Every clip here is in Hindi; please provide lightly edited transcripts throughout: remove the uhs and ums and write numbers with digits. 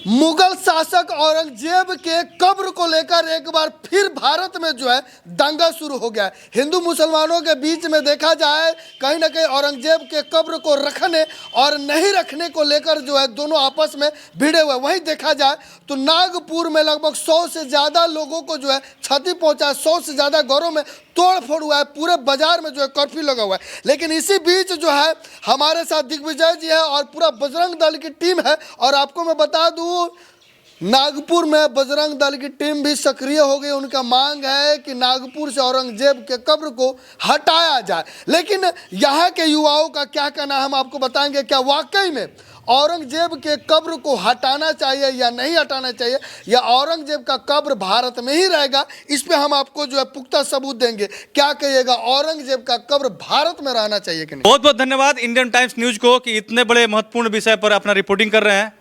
मुगल शासक औरंगजेब के कब्र को लेकर एक बार फिर भारत में जो है दंगा शुरू हो गया है। हिंदू मुसलमानों के बीच में देखा जाए कहीं ना कहीं औरंगजेब के कब्र को रखने और नहीं रखने को लेकर जो है दोनों आपस में भिड़े हुए। वहीं देखा जाए तो नागपुर में लगभग 100 से ज़्यादा लोगों को जो है क्षति पहुंचा है, 100 से ज़्यादा घरों में तोड़ फोड़ हुआ है, पूरे बाजार में जो है कर्फ्यू लगा हुआ है। लेकिन इसी बीच जो है हमारे साथ दिग्विजय जी है और पूरा बजरंग दल की टीम है। और आपको मैं बता दूं नागपुर में बजरंग दल की टीम भी सक्रिय हो गई। उनका मांग है कि नागपुर से औरंगजेब के कब्र को हटाया जाए। लेकिन यहाँ के युवाओं का क्या कहना है हम आपको बताएंगे। क्या वाकई में औरंगजेब के कब्र को हटाना चाहिए या नहीं हटाना चाहिए, या औरंगजेब का कब्र भारत में ही रहेगा, इस पे हम आपको जो है पुख्ता सबूत देंगे। क्या कहिएगा, औरंगजेब का कब्र भारत में रहना चाहिए कि नहीं? बहुत बहुत धन्यवाद इंडियन टाइम्स न्यूज को कि इतने बड़े महत्वपूर्ण विषय पर अपना रिपोर्टिंग कर रहे हैं।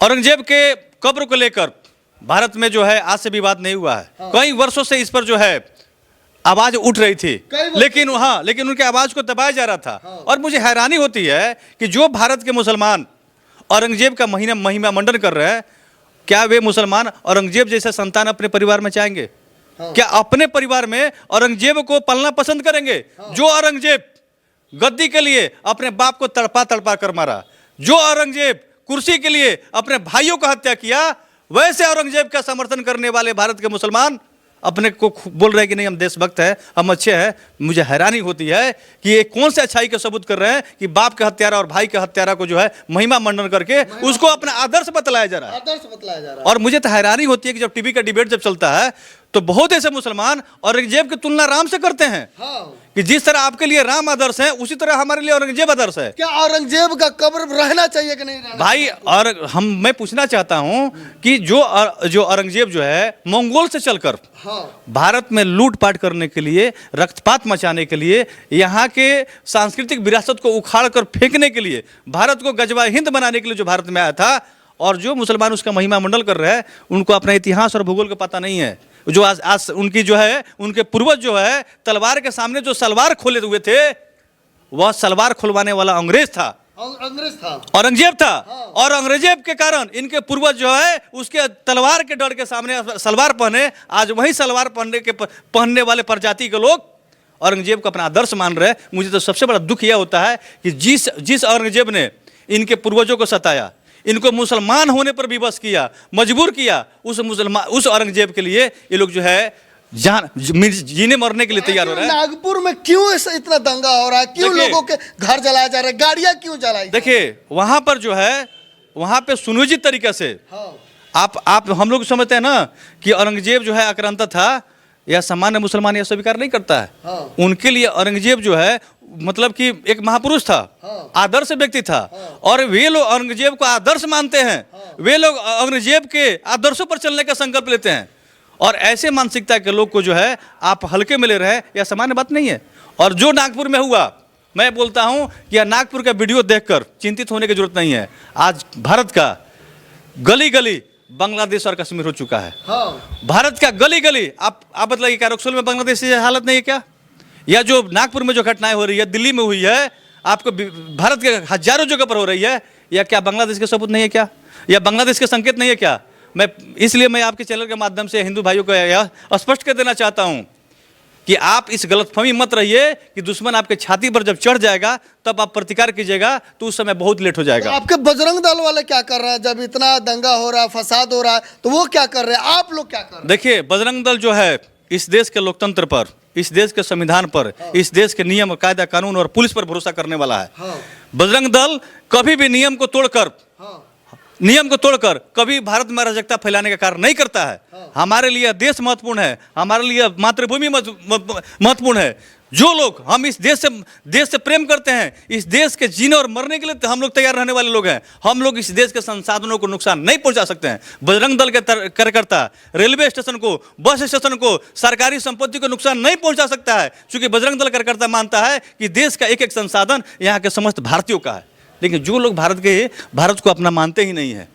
औरंगजेब के कब्र को लेकर भारत में जो है आज से विवाद नहीं हुआ है। कई वर्षों से इस पर जो है आवाज उठ रही थी, लेकिन उनके आवाज को दबाया जा रहा था। और मुझे हैरानी होती है कि जो भारत के मुसलमान औरंगजेब का महिमा मंडन कर रहे हैं, क्या वे मुसलमान औरंगजेब जैसे संतान अपने परिवार में चाहेंगे? क्या अपने परिवार में औरंगजेब को पालना पसंद करेंगे? जो औरंगजेब गद्दी के लिए अपने बाप को तड़पा तड़पा कर मारा, जो औरंगजेब कुर्सी के लिए अपने भाइयों का हत्या किया, वैसे औरंगजेब का समर्थन करने वाले भारत के मुसलमान अपने को बोल रहे हैं कि नहीं हम देशभक्त हैं, हम अच्छे हैं। मुझे हैरानी होती है कि ये कौन से अच्छाई का सबूत कर रहे हैं कि बाप के हत्यारा और भाई के हत्यारा को जो है महिमा मंडन करके उसको अपना आदर्श बतलाया जा रहा है। और मुझे तो हैरानी होती है कि जब टीवी का डिबेट जब चलता है तो बहुत ऐसे मुसलमान औरंगजेब की तुलना राम से करते हैं। कि जिस तरह आपके लिए राम आदर्श है उसी तरह हमारे लिए औरंगजेब आदर्श है। क्या औरंगजेब का कब्र रहना चाहिए कि नहीं रहना भाई? और मैं पूछना चाहता हूं कि जो औरंगजेब जो है मंगोल से चलकर भारत में लूटपाट करने के लिए, रक्तपात मचाने के लिए, यहाँ के सांस्कृतिक विरासत को उखाड़ कर फेंकने के लिए, भारत को गजवा हिंद बनाने के लिए जो भारत में आया था, और जो मुसलमान उसका महिमा मंडल कर रहे हैं, उनको अपना इतिहास और भूगोल का पता नहीं है। जो आज उनकी जो है उनके पूर्वज जो है तलवार के सामने जो सलवार खोले हुए थे, वह सलवार खुलवाने वाला अंग्रेज था, औरंगजेब था। और औरंगजेब के कारण इनके पूर्वज जो है उसके तलवार के डर के सामने सलवार पहने। आज वही सलवार पहनने वाले प्रजाति के लोग औरंगजेब को अपना आदर्श मान रहे हैं। मुझे तो सबसे बड़ा दुख यह होता है कि जिस औरंगजेब ने इनके पूर्वजों को सताया, इनको मुसलमान होने पर विवश किया, मजबूर किया, उस औरंगजेब के लिए ये लोग जो है जीने मरने के लिए तैयार हो रहे हैं। नागपुर में क्यों ऐसा इतना दंगा हो रहा है? क्यों लोगों के घर जलाए जा रहे हैं, गाड़ियां क्यों जलाई? देखिए वहां पर जो है वहां पे सुनियोजित तरीके से आप हम लोग समझते हैं ना कि औरंगजेब जो है आक्रांता था, या सामान्य मुसलमान यह स्वीकार नहीं करता है। उनके लिए औरंगजेब जो है मतलब कि एक महापुरुष था, आदर्श व्यक्ति था। और वे लोग औरंगजेब को आदर्श मानते हैं, वे लोग औरंगजेब के आदर्शों पर चलने का संकल्प लेते हैं। और ऐसे मानसिकता के लोग को जो है आप हल्के में ले रहे हैं, यह सामान्य बात नहीं है। और जो नागपुर में हुआ, मैं बोलता हूं कि यह नागपुर का वीडियो देखकर चिंतित होने की जरूरत नहीं है। आज भारत का गली गली बांग्लादेश और कश्मीर हो चुका है। भारत का गली गली आप बतलाइए, क्या रक्सौल में बांग्लादेश की हालत नहीं है क्या? या जो नागपुर में जो घटनाएं हो रही है, दिल्ली में हुई है, आपको भारत के हजारों जगह पर हो रही है, या क्या बांग्लादेश के सबूत नहीं है क्या? या बांग्लादेश के संकेत नहीं है क्या? इसलिए मैं आपके चैनल के माध्यम से हिंदू भाइयों को यह स्पष्ट कर देना चाहता हूं कि आप इस गलतफहमी मत रहिए कि दुश्मन आपके छाती पर जब चढ़ जाएगा तब आप प्रतिकार कीजिएगा, तो उस समय बहुत लेट हो जाएगा। तो आपके बजरंग दल वाले क्या कर रहे हैं? जब इतना दंगा हो रहा है, फसाद हो रहा है, तो वो क्या कर रहे हैं? आप लोग क्या कर रहे हैं? देखिए बजरंग दल जो है इस देश के लोकतंत्र पर, इस देश के संविधान पर, इस देश के नियम, कायदा, कानून और पुलिस पर भरोसा करने वाला है। बजरंग दल कभी भी नियम को तोड़कर कभी भारत में अराजकता फैलाने का कार्य नहीं करता है। हमारे लिए देश महत्वपूर्ण है, हमारे लिए मातृभूमि महत्वपूर्ण है। जो लोग हम इस देश से प्रेम करते हैं, इस देश के जीने और मरने के लिए हम लोग तैयार रहने वाले लोग हैं। हम लोग इस देश के संसाधनों को नुकसान नहीं पहुंचा सकते हैं। बजरंग दल के कार्यकर्ता रेलवे स्टेशन को, बस स्टेशन को, सरकारी संपत्ति को नुकसान नहीं पहुंचा सकता है, क्योंकि बजरंग दल कार्यकर्ता मानता है कि देश का एक एक संसाधन यहाँ के समस्त भारतीयों का है। लेकिन जो लोग भारत को अपना मानते ही नहीं है,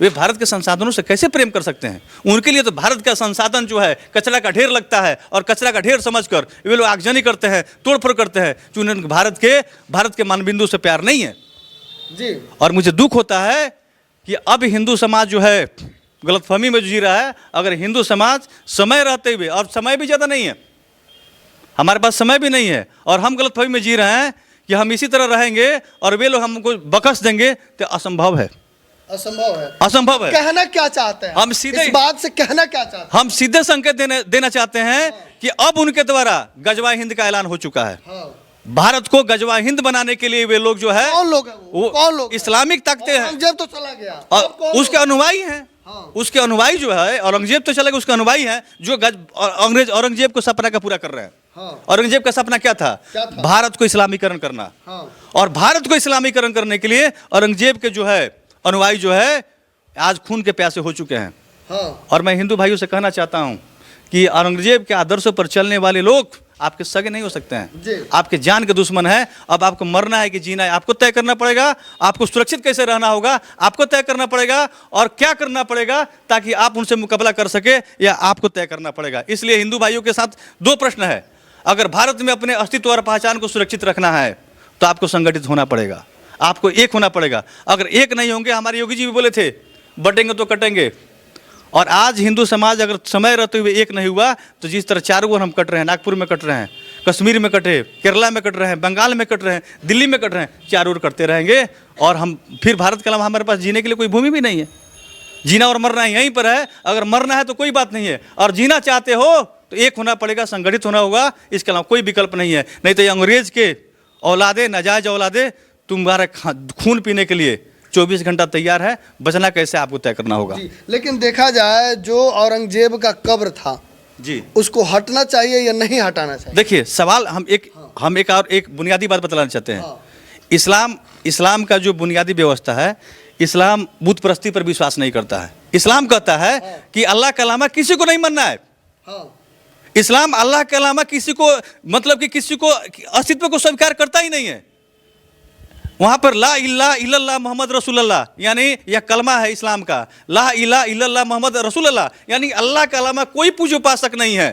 वे भारत के संसाधनों से कैसे प्रेम कर सकते हैं? उनके लिए तो भारत का संसाधन जो है कचरा का ढेर लगता है, और कचरा का ढेर समझकर वे लोग आगजनी करते हैं, तोड़फोड़ करते हैं, क्योंकि भारत के मानबिंदु से प्यार नहीं है जी। और मुझे दुख होता है कि अब हिंदू समाज जो है गलतफहमी में जी रहा है। अगर हिंदू समाज समय रहते हुए, और समय भी ज़्यादा नहीं है, हमारे पास समय भी नहीं है, और हम गलतफहमी में जी रहे हैं कि हम इसी तरह रहेंगे और वे लोग हमको बकस देंगे, तो असंभव है, असंभव है। असंभव है। कहना क्या चाहते हैं हम सीधे इस बात से कहना क्या चाहते हैं? हम सीधे संकेत देना चाहते हैं कि अब उनके द्वारा गजवा हिंद का ऐलान हो चुका है। हाँ। भारत को गजवा हिंद बनाने के लिए वे लोग जो है, कौन लोग हैं वो? कौन लोग हैं? इस्लामिक ताकतें हैं, औरंगजेब तो चला गया, और अब कौन उसके लोग? अनुयायी हैं। हाँ। उसके अनुयायी जो है, औरंगजेब तो चला गया, उसके अनुयायी हैं जो औरंगजेब को सपना का पूरा कर रहे हैं। हाँ। औरंगजेब का सपना क्या था? क्या था? भारत को इस्लामीकरण करना। हाँ। और भारत को इस्लामीकरण करने के लिए औरंगजेब के जो है अनुयायी जो है आज खून के प्यासे हो चुके हैं। हाँ। और मैं हिंदू भाइयों से कहना चाहता हूं कि औरंगजेब के आदर्शों पर चलने वाले लोग आपके सगे नहीं हो सकते जी। हैं, आपके जान के दुश्मन है। अब आपको मरना है कि जीना है, आपको तय करना पड़ेगा। आपको सुरक्षित कैसे रहना होगा, आपको तय करना पड़ेगा, और क्या करना पड़ेगा ताकि आप उनसे मुकाबला कर सके, या आपको तय करना पड़ेगा। इसलिए हिंदू भाइयों के साथ दो प्रश्न है। अगर भारत में अपने अस्तित्व और पहचान को सुरक्षित रखना है तो आपको संगठित होना पड़ेगा, आपको एक होना पड़ेगा। अगर एक नहीं होंगे, हमारे योगी जी भी बोले थे, बटेंगे तो कटेंगे। और आज हिंदू समाज अगर समय रहते हुए एक नहीं हुआ तो जिस तरह चारों ओर हम कट रहे हैं, नागपुर में कट रहे हैं, कश्मीर में कटे, केरला में कट रहे हैं, बंगाल में कट रहे हैं, दिल्ली में कट रहे हैं, चारों ओर कटते रहेंगे। और हम फिर भारत के अलावा हमारे पास जीने के लिए कोई भूमि भी नहीं है। जीना और मरना यहीं पर है। अगर मरना है तो कोई बात नहीं है, और जीना चाहते हो तो एक होना पड़ेगा, संगठित होना होगा। इसके अलावा कोई विकल्प नहीं है। नहीं तो ये अंग्रेज के औलादे, नाजायज औलादे तुम्हारे खून पीने के लिए 24 घंटा तैयार है। बचना कैसे आपको तय करना होगा। जी, लेकिन देखा जाए जो औरंगजेब का कब्र था जी, उसको हटना चाहिए या नहीं हटाना चाहिए? देखिए सवाल हम एक बुनियादी बात बतलाना चाहते हैं। हाँ। इस्लाम का जो बुनियादी व्यवस्था है, इस्लाम बुत परस्ती पर विश्वास नहीं करता है। इस्लाम कहता है कि अल्लाह के अलावा किसी को नहीं मानना है। हाँ। इस्लाम अल्लाह के अलावा किसी को, मतलब कि किसी को अस्तित्व को स्वीकार करता ही नहीं है। वहाँ पर ला इलाहा इल्लल्लाह मोहम्मद रसूलुल्लाह, यानी यह कलमा है इस्लाम का, ला इलाहा इल्लल्लाह मोहम्मद रसूलुल्लाह, यानी अल्लाह के अलावा कोई पूज्य उपासक नहीं है।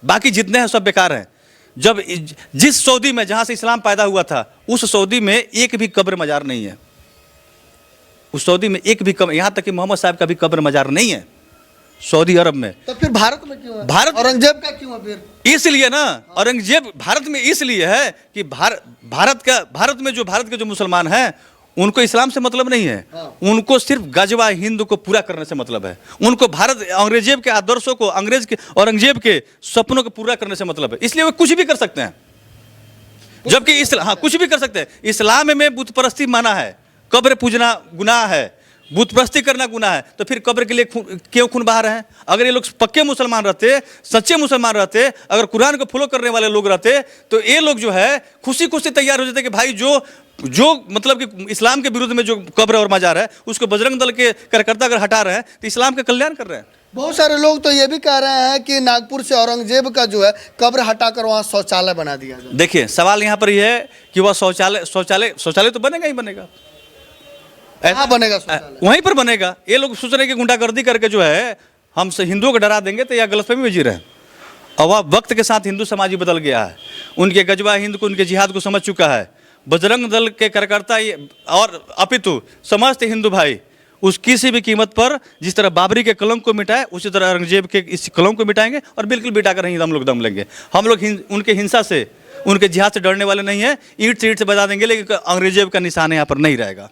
बाकी जितने हैं सब बेकार हैं। जब जिस सऊदी में जहाँ से इस्लाम पैदा हुआ था, उस सऊदी में एक भी कब्र मजार नहीं है। उस सऊदी में एक भी कब्र, यहाँ तक कि मोहम्मद साहब का भी कब्र मजार नहीं है सऊदी अरब में। तो फिर भारत में क्यों है? भारत औरंगजेब का क्यों है फिर? इसलिए ना, औरंगजेब भारत में इसलिए है कि भारत में जो भारत के जो मुसलमान हैं उनको इस्लाम से मतलब नहीं है। हाँ। उनको सिर्फ गजवा हिंद को पूरा करने से मतलब है। उनको औरंगजेब के आदर्शों को, औरंगजेब के सपनों को पूरा करने से मतलब है। इसलिए वो कुछ भी कर सकते हैं, जबकि कुछ भी कर सकते हैं। इस्लाम में बुत परस्ती माना है, कब्र पूजना गुनाह है, बुत परस्ती करना गुनाह है, तो फिर कब्र के लिए क्यों खून बहा रहे हैं? अगर ये लोग पक्के मुसलमान रहते, सच्चे मुसलमान रहते, अगर कुरान को फॉलो करने वाले लोग रहते, तो ये लोग जो है खुशी खुशी तैयार हो जाते कि भाई जो मतलब कि इस्लाम के विरुद्ध में जो कब्र और मजार है उसको बजरंग दल के कार्यकर्ता अगर हटा रहे हैं तो इस्लाम का कल्याण कर रहे हैं। बहुत सारे लोग तो ये भी कह रहे हैं कि नागपुर से औरंगजेब का जो है कब्र हटाकर वहाँ शौचालय बना दिया जाए। देखिए सवाल यहाँ पर यह है कि वह शौचालय तो बनेगा ही बनेगा। कहाँ बनेगा शौचालय? वहीं पर बनेगा। ये लोग सोच रहे हैं कि गुंडागर्दी करके जो है हम हिंदुओं को डरा देंगे, तो यह गलतफहमी में जी रहे हैं। और वह वक्त के साथ हिंदू समाज ही बदल गया है। उनके गजवा हिंद को, उनके जिहाद को समझ चुका है। बजरंग दल के कार्यकर्ता और अपितु समस्त हिंदू भाई उस किसी भी कीमत पर जिस तरह बाबरी के कलंक को मिटाए, उसी तरह औरंगजेब के इस कलंक को मिटाएंगे, और बिल्कुल मिटाकर ही हम लोग दम लेंगे। हम लोग उनके हिंसा से, उनके जिहाद से डरने वाले नहीं हैं। ईंट से बजा देंगे, लेकिन औरंगजेब का निशान यहाँ पर नहीं रहेगा।